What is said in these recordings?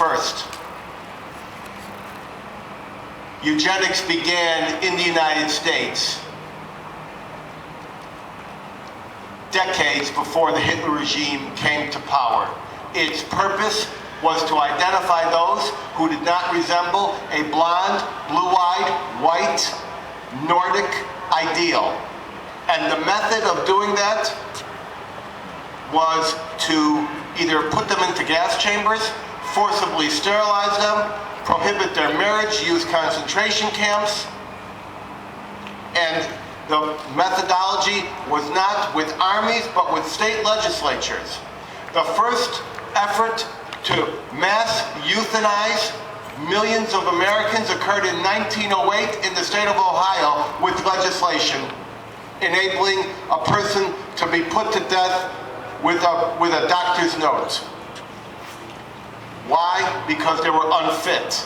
First, eugenics began in the United States decades before the Hitler regime came to power. Its purpose was to identify those who did not resemble a blonde, blue-eyed, white, Nordic ideal. And the method of doing that was to either put them into gas chambers, forcibly sterilize them, prohibit their marriage, use concentration camps, and the methodology was not with armies, but with state legislatures. The first effort to mass euthanize millions of Americans occurred in 1908 in the state of Ohio with legislation enabling a person to be put to death with a doctor's note. Why? Because they were unfit.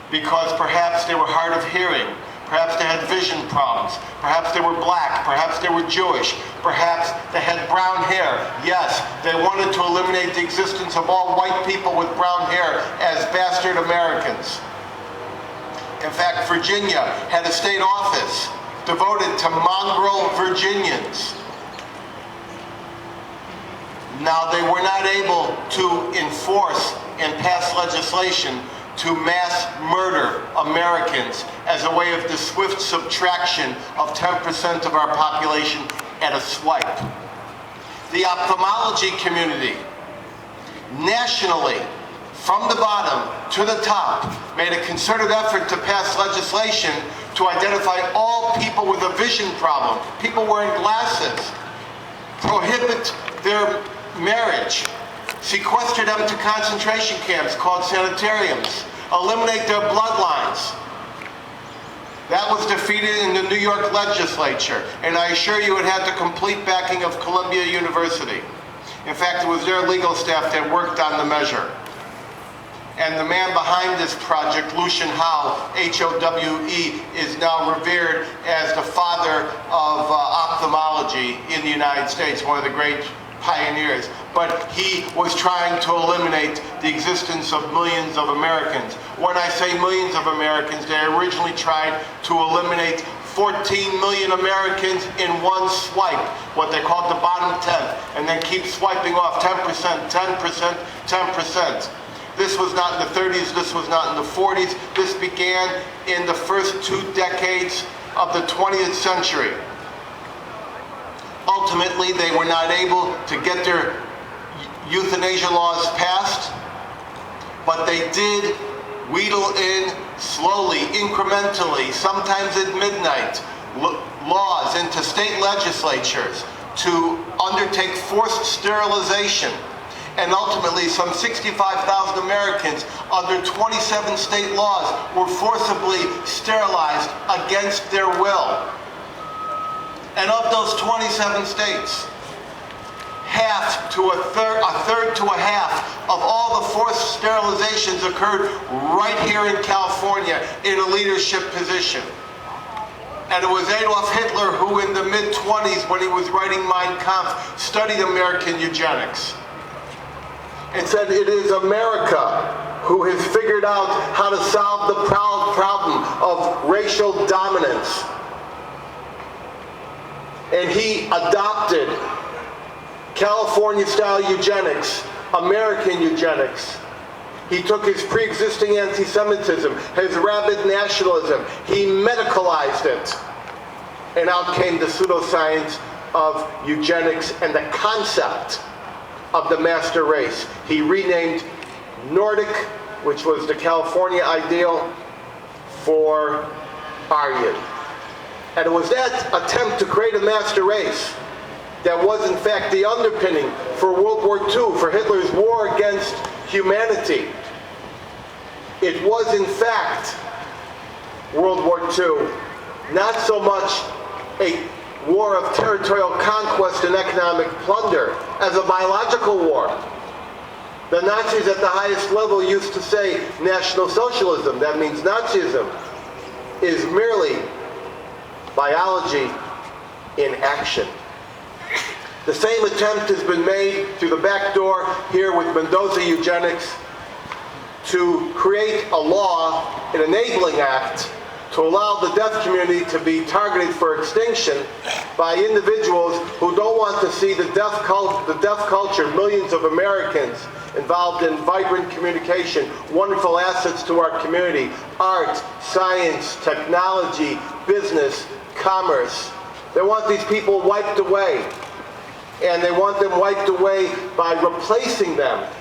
Because perhaps they were hard of hearing. Perhaps they had vision problems. Perhaps they were black. Perhaps they were Jewish. Perhaps they had brown hair. Yes, they wanted to eliminate the existence of all white people with brown hair as bastard Americans. In fact, Virginia had a state office devoted to mongrel Virginians. Now, they were not able to enforce and pass legislation to mass murder Americans as a way of the swift subtraction of 10% of our population at a swipe. The ophthalmology community, nationally, from the bottom to the top, made a concerted effort to pass legislation to identify all people with a vision problem, people wearing glasses, prohibit their marriage, sequester them to concentration camps called sanitariums, eliminate their bloodlines. That was defeated in the New York legislature, and I assure you it had the complete backing of Columbia University. In fact, it was their legal staff that worked on the measure. And the man behind this project, Lucian Howe, H-O-W-E, is now revered as the father of ophthalmology in the United States, one of the great pioneers. But he was trying to eliminate the existence of millions of Americans. When I say millions of Americans, they originally tried to eliminate 14 million Americans in one swipe, what they called the bottom 10th, and then keep swiping off 10%, 10%, 10%. This was not in the 30s, this was not in the 40s. This began in the first 2 decades of the 20th century. Ultimately, they were not able to get their euthanasia laws passed, but they did wheedle in slowly, incrementally, sometimes at midnight, laws into state legislatures to undertake forced sterilization. And ultimately, some 65,000 Americans under 27 state laws were forcibly sterilized against their will. And of those 27 states, half to a third to a half of all the forced sterilizations occurred right here in California in a leadership position. And it was Adolf Hitler who in the mid-20s, when he was writing Mein Kampf, studied American eugenics and said it is America who has figured out how to solve the problem of racial dominance. And he adopted California-style eugenics, American eugenics. He took his pre-existing anti-Semitism, his rabid nationalism, he medicalized it. And out came the pseudoscience of eugenics and the concept of the master race. He renamed Nordic, which was the California ideal, for Aryan. And it was that attempt to create a master race that was in fact the underpinning for World War II, for Hitler's war against humanity. It was in fact, World War II, not so much a war of territorial conquest and economic plunder as a biological war. The Nazis at the highest level used to say National Socialism, that means Nazism, is merely biology in action. The same attempt has been made through the back door here with Mendoza Eugenics to create a law, an enabling act, to allow the deaf community to be targeted for extinction by individuals who don't want to see the deaf culture, millions of Americans involved in vibrant communication, wonderful assets to our community, art, science, technology, business, commerce. They want these people wiped away. And they want them wiped away by replacing them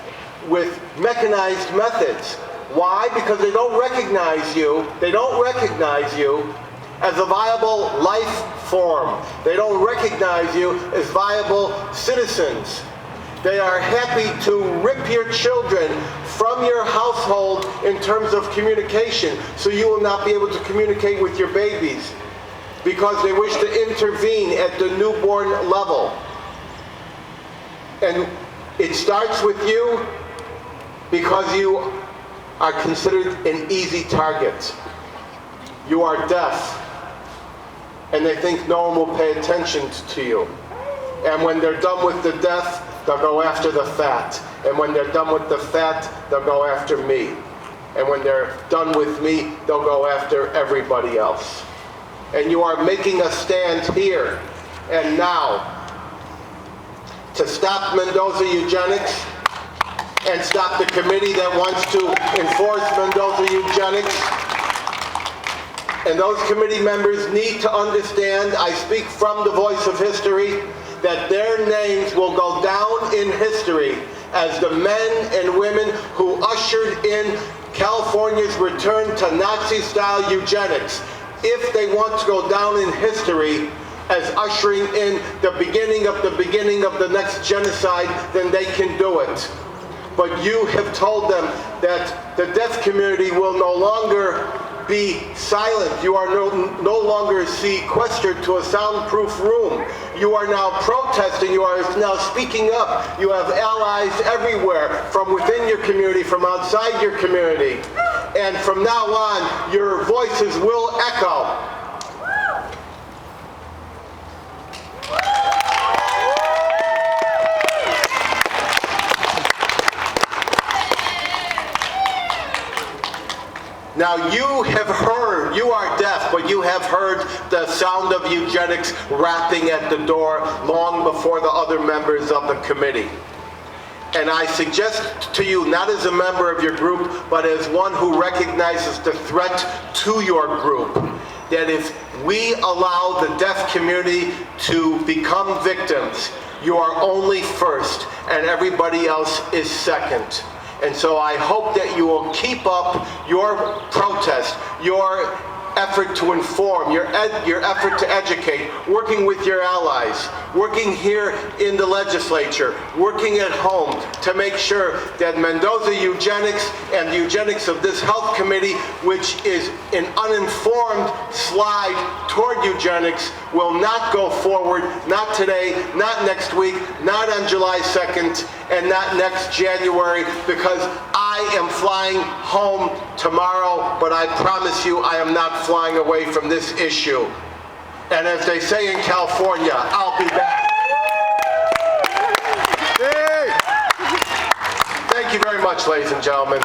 with mechanized methods. Why? Because they don't recognize you. They don't recognize you as a viable life form. They don't recognize you as viable citizens. They are happy to rip your children from your household in terms of communication, so you will not be able to communicate with your babies, because they wish to intervene at the newborn level. And it starts with you because you are considered an easy target. You are deaf, and they think no one will pay attention to you. And when they're done with the deaf, they'll go after the fat. And when they're done with the fat, they'll go after me. And when they're done with me, they'll go after everybody else. And you are making a stand here and now to stop Mendoza Eugenics and stop the committee that wants to enforce Mendoza Eugenics. And those committee members need to understand, I speak from the voice of history, that their names will go down in history as the men and women who ushered in California's return to Nazi-style eugenics. If they want to go down in history as ushering in the beginning of the next genocide, then they can do it. But you have told them that the deaf community will no longer be silent. You are no longer sequestered to a soundproof room. You are now protesting. You are now speaking up. You have allies everywhere, from within your community, from outside your community. And from now on, your voices will echo. Now you have heard, you are deaf, but you have heard the sound of eugenics rapping at the door long before the other members of the committee. And I suggest to you, not as a member of your group, but as one who recognizes the threat to your group, that if we allow the deaf community to become victims, you are only first and everybody else is second. And so I hope that you will keep up your protest, your effort to inform, your effort to educate, working with your allies, working here in the legislature, working at home to make sure that Mendoza Eugenics and the eugenics of this health committee, which is an uninformed slide toward eugenics, will not go forward, not today, not next week, not on July 2nd, and not next January, because I am flying home tomorrow, but I promise you I am not flying away from this issue. And as they say in California, I'll be back. Hey. Thank you very much, ladies and gentlemen.